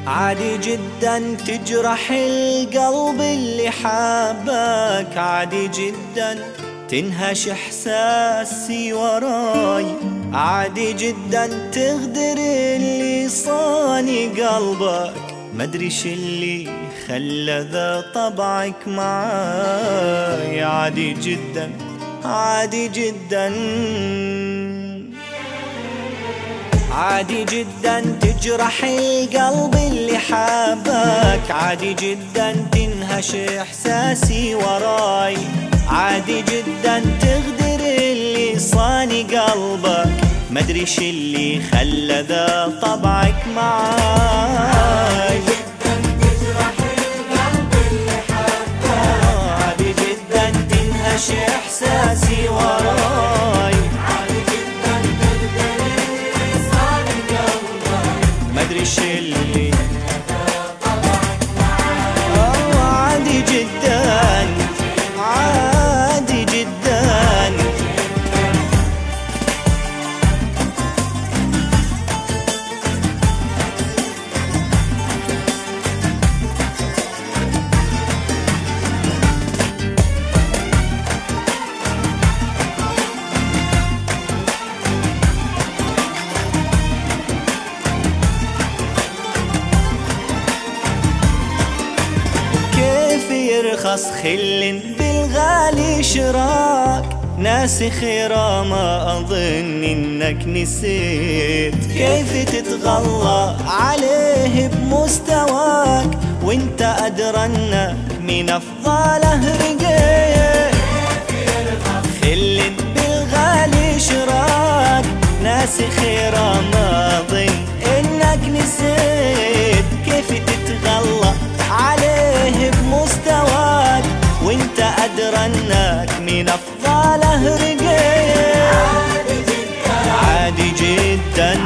عادي جدا تجرح القلب اللي حابك، عادي جدا تنهش احساسي وراي، عادي جدا تغدر اللي صاني قلبك، مدري شو اللي خلى ذا طبعك معاي. عادي جدا عادي جدا عادي جدا تجرح القلب اللي حابك، عادي جدا تنهش احساسي وراي، عادي جدا تغدر اللي صاني قلبك، مدري شو اللي خلى ذا طبعك معاي. عادي جدا تنهش احساسي وراي، مدري شو اللي عادي جدا عادي جدا. يرخص خل بالغالي شراك، ناسي خيرا ما أظن إنك نسيت، كيف تتغلى عليه بمستواك وانت أدرى إنك من أفضله رقيت. خل بالغالي شراك، ناسي خيرا ما أظن إنك نسيت، كيف تتغلى عليه بمستواك وانت أدرى انك من أفضله رقيت. عادي جدا